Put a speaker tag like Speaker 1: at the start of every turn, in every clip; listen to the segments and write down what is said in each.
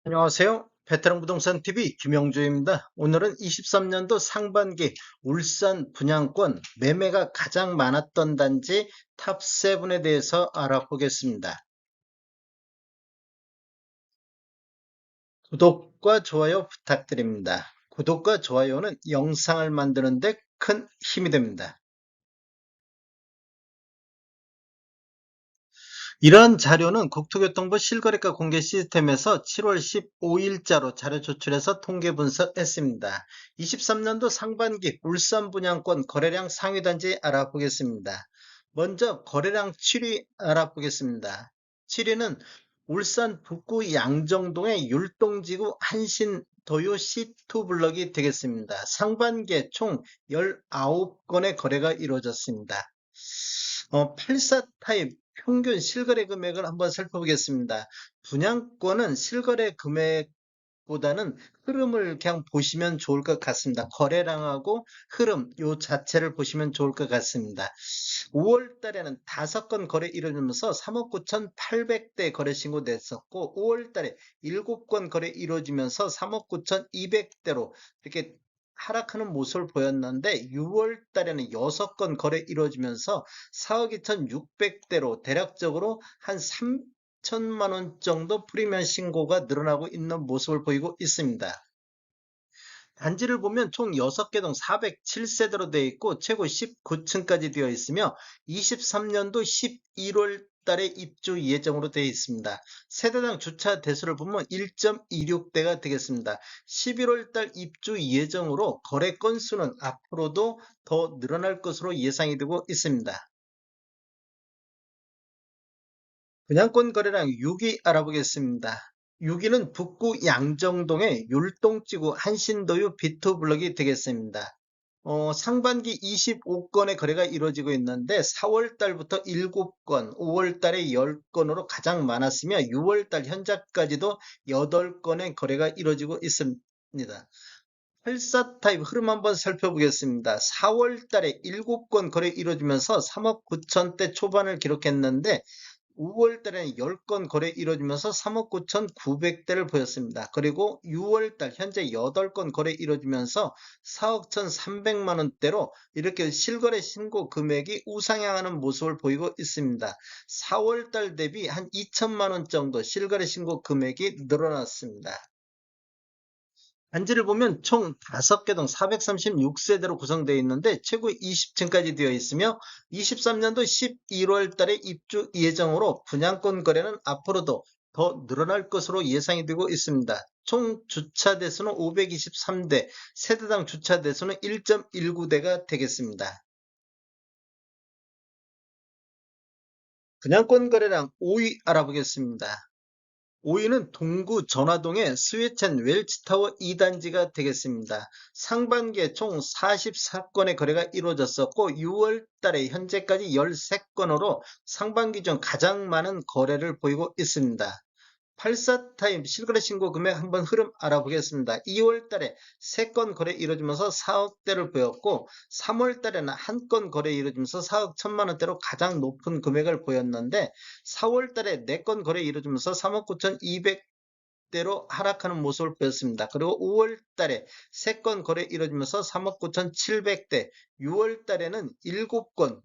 Speaker 1: 안녕하세요. 베테랑 부동산 TV 김영주입니다. 오늘은 23년도 상반기 울산 분양권 매매가 가장 많았던 단지 탑7에 대해서 알아보겠습니다. 구독과 좋아요 부탁드립니다. 구독과 좋아요는 영상을 만드는 데 큰 힘이 됩니다. 이러한 자료는 국토교통부 실거래가 공개 시스템에서 7월 15일자로 자료 조출해서 통계 분석했습니다. 23년도 상반기 울산 분양권 거래량 상위 단지 알아보겠습니다. 먼저 거래량 7위 알아보겠습니다. 7위는 울산 북구 양정동의 율동지구 한신도요 C2 블럭이 되겠습니다. 상반기에 총 19건의 거래가 이루어졌습니다. 84 타입 평균 실거래 금액을 한번 살펴보겠습니다. 분양권은 실거래 금액보다는 흐름을 그냥 보시면 좋을 것 같습니다. 거래량하고 흐름 요 자체를 보시면 좋을 것 같습니다. 5월 달에는 5건 거래 이루어지면서 3억 9,800대 거래 신고됐었고 5월 달에 7건 거래 이루어지면서 3억 9,200대로 이렇게 하락하는 모습을 보였는데 6월 달에는 6건 거래 이루어지면서 4억 2,600대로 대략적으로 한 3천만 원 정도 프리미엄 신고가 늘어나고 있는 모습을 보이고 있습니다. 단지를 보면 총 6개 동 407세대로 되어 있고 최고 19층까지 되어 있으며 23년도 11월 달에 입주 예정으로 되어 있습니다. 세대당 주차 대수를 보면 1.26대가 되겠습니다. 11월 달 입주 예정으로 거래 건수는 앞으로도 더 늘어날 것으로 예상이 되고 있습니다. 분양권 거래량 6위 알아보겠습니다. 6위는 북구 양정동의 율동지구 한신도유 B2 블럭이 되겠습니다. 상반기 25건의 거래가 이루어지고 있는데 4월 달부터 7건, 5월 달에 10건으로 가장 많았으며 6월 달 현재까지도 8건의 거래가 이루어지고 있습니다. 84 타입 흐름 한번 살펴보겠습니다. 4월 달에 7건 거래 이루어지면서 3억 9천대 초반을 기록했는데 5월 달에는 10건 거래 이루어지면서 3억 9,900대를 보였습니다. 그리고 6월 달 현재 8건 거래 이루어지면서 4억 1,300만 원대로 이렇게 실거래 신고 금액이 우상향하는 모습을 보이고 있습니다. 4월 달 대비 한 2천만 원 정도 실거래 신고 금액이 늘어났습니다. 단지를 보면 총 5개 동 436세대로 구성되어 있는데 최고 20층까지 되어 있으며 23년도 11월 달에 입주 예정으로 분양권 거래는 앞으로도 더 늘어날 것으로 예상이 되고 있습니다. 총 주차 대수는 523대, 세대당 주차 대수는 1.19대가 되겠습니다. 분양권 거래량 5위 알아보겠습니다. 5위는 동구 전화동의 스웨첸 웰치타워 2단지가 되겠습니다. 상반기에 총 44건의 거래가 이루어졌었고 6월 달에 현재까지 13건으로 상반기 중 가장 많은 거래를 보이고 있습니다. 84 타임 실거래 신고 금액 한번 흐름 알아보겠습니다. 2월 달에 3건 거래 이루어지면서 4억대를 보였고 3월 달에는 1건 거래 이루어지면서 4억 1천만 원대로 가장 높은 금액을 보였는데 4월 달에 4건 거래 이루어지면서 3억 9,200대로 하락하는 모습을 보였습니다. 그리고 5월 달에 3건 거래 이루어지면서 3억 9,700대, 6월 달에는 7건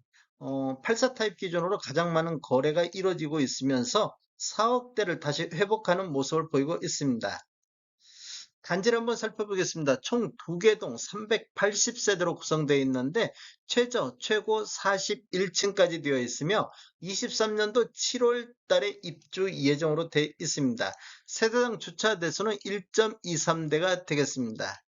Speaker 1: 84 타입 기준으로 가장 많은 거래가 이루어지고 있으면서 4억대를 다시 회복하는 모습을 보이고 있습니다. 단지를 한번 살펴보겠습니다. 총 2개 동 380세대로 구성되어 있는데 최고 41층까지 되어 있으며 23년도 7월 달에 입주 예정으로 되어 있습니다. 세대당 주차 대수는 1.23대가 되겠습니다.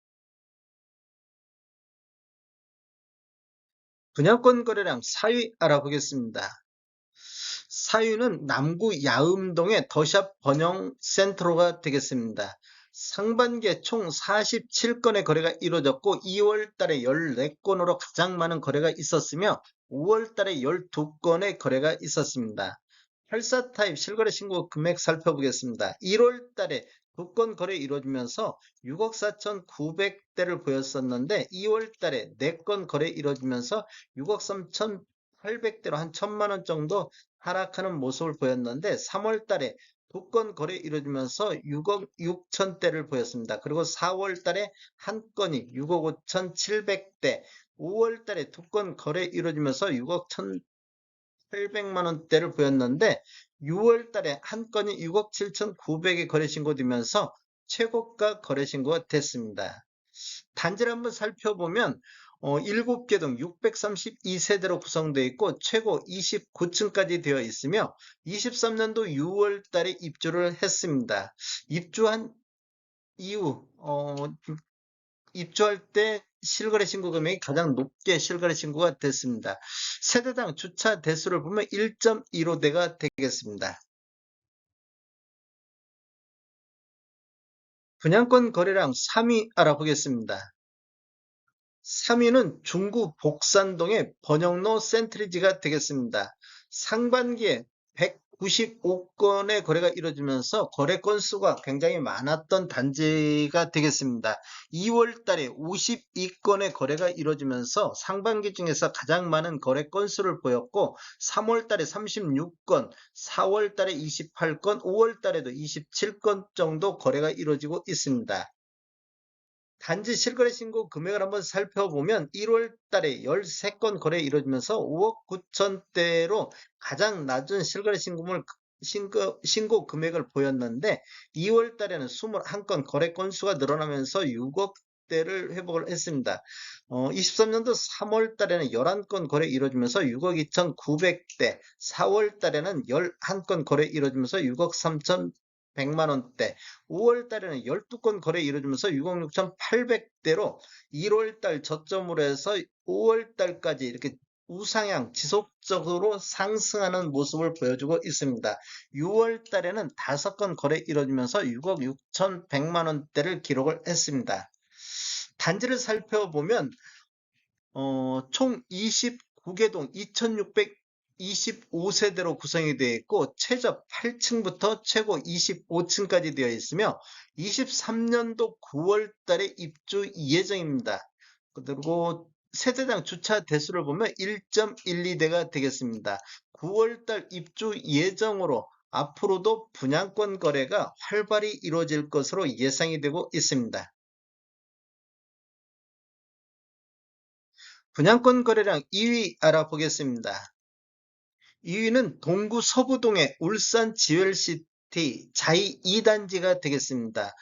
Speaker 1: 분양권 거래량 4위 알아보겠습니다. 4위는 남구 야음동의 더샵 번영센트로가 되겠습니다. 상반기에 총 47건의 거래가 이루어졌고 2월 달에 14건으로 가장 많은 거래가 있었으며 5월 달에 12건의 거래가 있었습니다. 84 타입 실거래 신고 금액 살펴보겠습니다. 1월 달에 2건 거래 이루어지면서 6억 4,900대를 보였었는데 2월 달에 4건 거래 이루어지면서 6억 3,800대로 한 1천만 원 정도 하락하는 모습을 보였는데 3월 달에 두 건 거래 이루어지면서 6억 6천대를 보였습니다. 그리고 4월 달에 한 건이 6억 5천 7백대, 5월 달에 두 건 거래 이루어지면서 6억 1,800만 원대를 보였는데 6월 달에 한 건이 6억 7천 9백에 거래 신고되면서 최고가 거래 신고가 됐습니다. 단지를 한번 살펴보면 7개 동 632세대로 구성되어 있고 최고 29층까지 되어 있으며 23년도 6월 달에 입주를 했습니다. 입주한 이후 입주할 때 실거래 신고 금액이 가장 높게 실거래 신고가 됐습니다. 세대당 주차 대수를 보면 1.15대가 되겠습니다. 분양권 거래량 3위 알아보겠습니다. 3위는 중구 복산동의 번영로 센트리지가 되겠습니다. 상반기에 195건의 거래가 이루어지면서 거래 건수가 굉장히 많았던 단지가 되겠습니다. 2월 달에 52건의 거래가 이루어지면서 상반기 중에서 가장 많은 거래 건수를 보였고 3월 달에 36건, 4월 달에 28건, 5월 달에도 27건 정도 거래가 이루어지고 있습니다. 단지 실거래 신고 금액을 한번 살펴보면 1월 달에 13건 거래 이루어지면서 5억 9천대로 가장 낮은 실거래 신고 금액을 보였는데 2월 달에는 21건 거래 건수가 늘어나면서 6억 대를 회복을 했습니다. 23년도 3월 달에는 11건 거래 이루어지면서 6억 2,900대, 4월 달에는 11건 거래 이루어지면서 6억 3,100만 원대, 5월 달에는 12건 거래 이루어지면서 6억 6,800대로 1월 달 저점으로 해서 5월 달까지 이렇게 우상향 지속적으로 상승하는 모습을 보여주고 있습니다. 6월 달에는 5건 거래 이루어지면서 6억 6,100만 원대를 기록을 했습니다. 단지를 살펴보면 총 29개 동 2,625세대로 구성이 되어 있고 최저 8층부터 최고 25층까지 되어 있으며 23년도 9월 달에 입주 예정입니다. 그리고 세대당 주차 대수를 보면 1.12대가 되겠습니다. 9월 달 입주 예정으로 앞으로도 분양권 거래가 활발히 이루어질 것으로 예상이 되고 있습니다. 분양권 거래량 2위 알아보겠습니다. 2위는 동구 서부동의 울산 지웰시티 자이 2단지가 되겠습니다.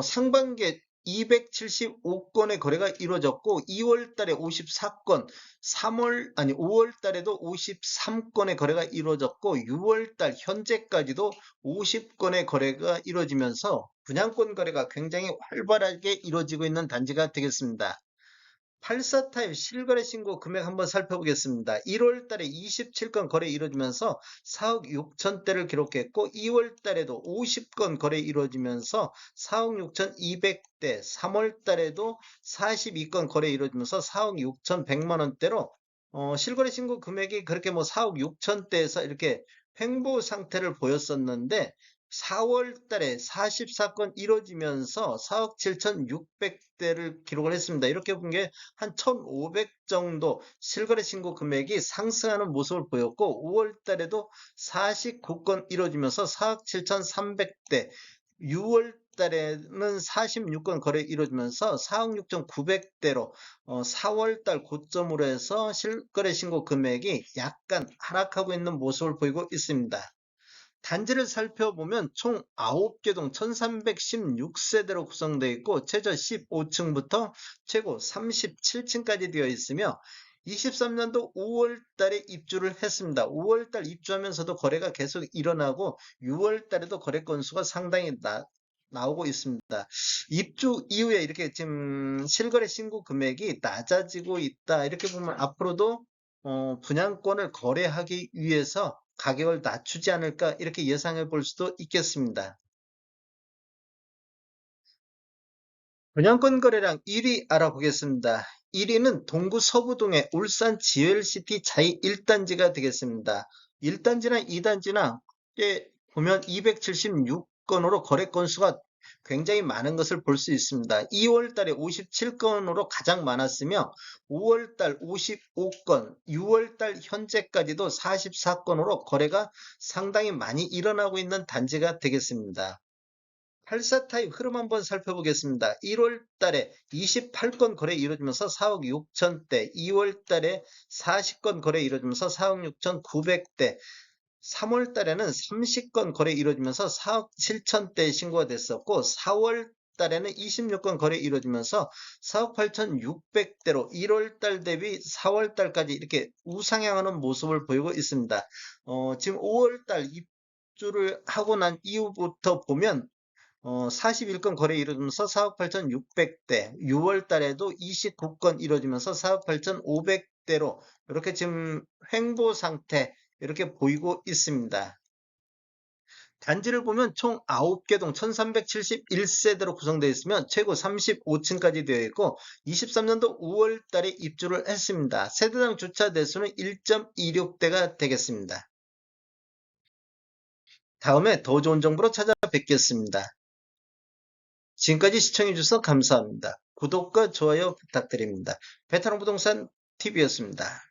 Speaker 1: 상반기에 275건의 거래가 이루어졌고 2월 달에 54건, 5월 달에도 53건의 거래가 이루어졌고 6월 달 현재까지도 50건의 거래가 이루어지면서 분양권 거래가 굉장히 활발하게 이루어지고 있는 단지가 되겠습니다. 84타입 실거래 신고 금액 한번 살펴보겠습니다. 1월 달에 27건 거래 이루어지면서 4억 6천대를 기록했고 2월 달에도 50건 거래 이루어지면서 4억 6천2백대, 3월 달에도 42건 거래 이루어지면서 4억 6천100만 원대로 실거래 신고 금액이 그렇게 뭐 4억 6천대에서 이렇게 횡보 상태를 보였었는데 4월 달에 44건 이루어지면서 4억 7,600대를 기록을 했습니다. 이렇게 본 게 한 1,500 정도 실거래 신고 금액이 상승하는 모습을 보였고 5월 달에도 49건 이루어지면서 4억 7,300대, 6월 달에는 46건 거래 이루어지면서 4억 6,900대로 4월 달 고점으로 해서 실거래 신고 금액이 약간 하락하고 있는 모습을 보이고 있습니다. 단지를 살펴보면 총 9개 동 1316세대로 구성되어 있고 최저 15층부터 최고 37층까지 되어 있으며 23년도 5월 달에 입주를 했습니다. 5월 달 입주하면서도 거래가 계속 일어나고 6월 달에도 거래 건수가 상당히 나오고 있습니다. 입주 이후에 이렇게 지금 실거래 신고 금액이 낮아지고 있다. 이렇게 보면 앞으로도 분양권을 거래하기 위해서 가격을 낮추지 않을까 이렇게 예상해 볼 수도 있겠습니다. 분양권 거래량 1위 알아보겠습니다. 1위는 동구 서부동의 울산 지웰시티 자이 1단지가 되겠습니다. 1단지나 2단지나 보면 276건으로 거래 건수가 굉장히 많은 것을 볼 수 있습니다. 2월 달에 57건으로 가장 많았으며 5월 달 55건, 6월 달 현재까지도 44건으로 거래가 상당히 많이 일어나고 있는 단지가 되겠습니다. 84 타입 흐름 한번 살펴보겠습니다. 1월 달에 28건 거래 이루어지면서 4억 6천대, 2월 달에 40건 거래 이루어지면서 4억 6천9백대, 3월 달에는 30건 거래 이루어지면서 4억 7천대 신고가 됐었고 4월 달에는 26건 거래 이루어지면서 4억 8천6백대로 1월 달 대비 4월 달까지 이렇게 우상향하는 모습을 보이고 있습니다. 지금 5월 달 입주를 하고 난 이후부터 보면 41건 거래 이루어지면서 4억 8천6백대, 6월 달에도 29건 이루어지면서 4억 8천5백대로 이렇게 지금 횡보 상태 이렇게 보이고 있습니다. 단지를 보면 총 9개 동 1371세대로 구성되어 있으면 최고 35층까지 되어 있고 23년도 5월 달에 입주를 했습니다. 세대당 주차 대수는 1.26대가 되겠습니다. 다음에 더 좋은 정보로 찾아뵙겠습니다. 지금까지 시청해주셔서 감사합니다. 구독과 좋아요 부탁드립니다. 베테랑 부동산 TV였습니다.